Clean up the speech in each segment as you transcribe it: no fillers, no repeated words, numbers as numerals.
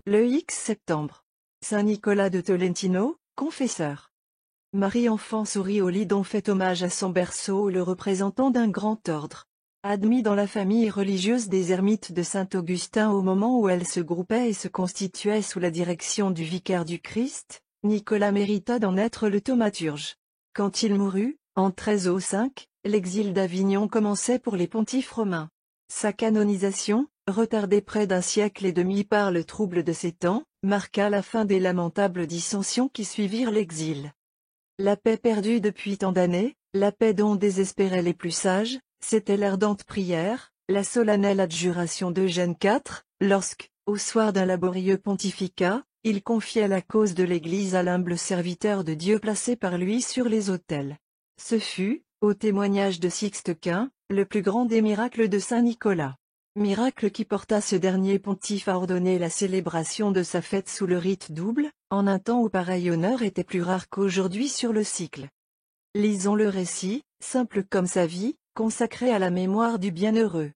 Le X septembre. Saint Nicolas de Tolentino, confesseur. Marie-Enfant sourit au lit dont fait hommage à son berceau le représentant d'un grand ordre. Admis dans la famille religieuse des ermites de Saint-Augustin au moment où elle se groupait et se constituait sous la direction du vicaire du Christ, Nicolas mérita d'en être le thaumaturge. Quand il mourut, en 1305, l'exil d'Avignon commençait pour les pontifes romains. Sa canonisation, retardée près d'un siècle et demi par le trouble de ces temps, marqua la fin des lamentables dissensions qui suivirent l'exil. La paix perdue depuis tant d'années, la paix dont désespéraient les plus sages, c'était l'ardente prière, la solennelle adjuration d'Eugène IV, lorsque, au soir d'un laborieux pontificat, il confiait la cause de l'Église à l'humble serviteur de Dieu placé par lui sur les autels. Ce fut, au témoignage de Sixte Quint, le plus grand des miracles de Saint Nicolas. Miracle qui porta ce dernier pontife à ordonner la célébration de sa fête sous le rite double, en un temps où pareil honneur était plus rare qu'aujourd'hui sur le cycle. Lisons le récit, simple comme sa vie, consacré à la mémoire du bienheureux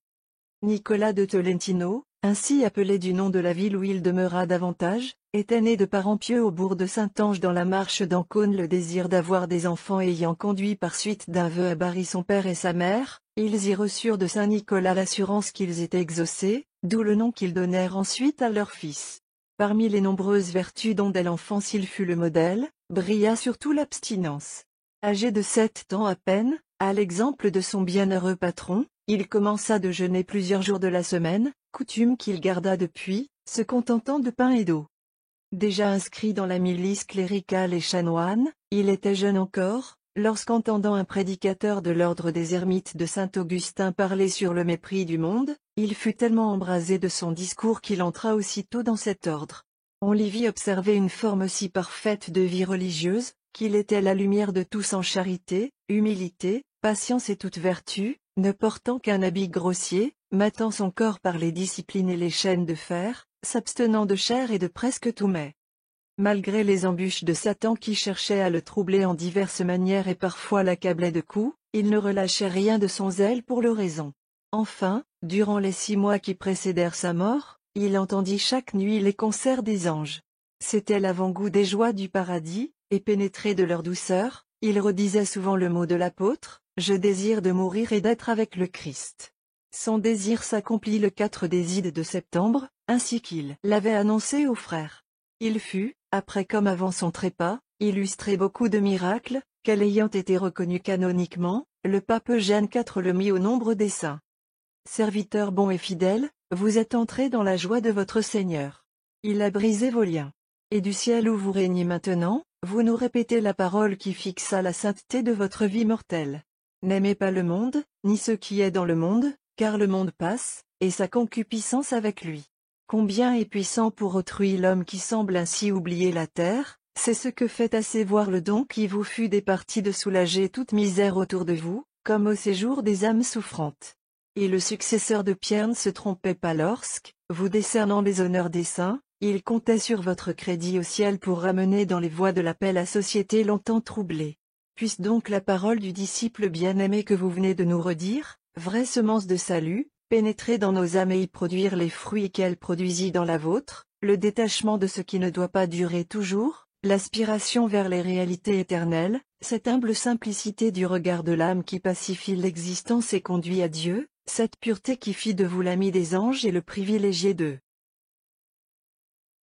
Nicolas de Tolentino, ainsi appelé du nom de la ville où il demeura davantage, était né de parents pieux au bourg de Saint-Ange dans la marche d'Ancône. Le désir d'avoir des enfants ayant conduit par suite d'un vœu à Bari son père et sa mère, ils y reçurent de Saint Nicolas l'assurance qu'ils étaient exaucés, d'où le nom qu'ils donnèrent ensuite à leur fils. Parmi les nombreuses vertus dont dès l'enfance il fut le modèle, brilla surtout l'abstinence. Âgé de 7 ans à peine, à l'exemple de son bienheureux patron, il commença de jeûner plusieurs jours de la semaine, coutume qu'il garda depuis, se contentant de pain et d'eau. Déjà inscrit dans la milice cléricale et chanoine, il était jeune encore, lorsqu'entendant un prédicateur de l'ordre des ermites de Saint-Augustin parler sur le mépris du monde, il fut tellement embrasé de son discours qu'il entra aussitôt dans cet ordre. On l'y vit observer une forme si parfaite de vie religieuse, qu'il était la lumière de tous en charité, humilité, patience et toute vertu, ne portant qu'un habit grossier, matant son corps par les disciplines et les chaînes de fer, s'abstenant de chair et de presque tout mets. Malgré les embûches de Satan qui cherchait à le troubler en diverses manières et parfois l'accablait de coups, il ne relâchait rien de son zèle pour l'oraison. Enfin, durant les 6 mois qui précédèrent sa mort, il entendit chaque nuit les concerts des anges. C'était l'avant-goût des joies du paradis, et pénétré de leur douceur, il redisait souvent le mot de l'apôtre, « Je désire de mourir et d'être avec le Christ ». Son désir s'accomplit le 4 des Ides de septembre, ainsi qu'il l'avait annoncé aux frères. Il fut, après comme avant son trépas, illustré beaucoup de miracles, qu'elle ayant été reconnue canoniquement, le pape Eugène IV le mit au nombre des saints. Serviteurs bons et fidèles, vous êtes entrés dans la joie de votre Seigneur. Il a brisé vos liens. Et du ciel où vous régnez maintenant, vous nous répétez la parole qui fixa la sainteté de votre vie mortelle. N'aimez pas le monde, ni ce qui est dans le monde, car le monde passe, et sa concupiscence avec lui. Combien est puissant pour autrui l'homme qui semble ainsi oublier la terre, c'est ce que fait assez voir le don qui vous fut départi de soulager toute misère autour de vous, comme au séjour des âmes souffrantes. Et le successeur de Pierre ne se trompait pas lorsque, vous décernant les honneurs des saints, il comptait sur votre crédit au ciel pour ramener dans les voies de la paix la société longtemps troublée. Puisse donc la parole du disciple bien-aimé que vous venez de nous redire, vraie semence de salut, pénétrer dans nos âmes et y produire les fruits qu'elle produisit dans la vôtre, le détachement de ce qui ne doit pas durer toujours, l'aspiration vers les réalités éternelles, cette humble simplicité du regard de l'âme qui pacifie l'existence et conduit à Dieu, cette pureté qui fit de vous l'ami des anges et le privilégié d'eux.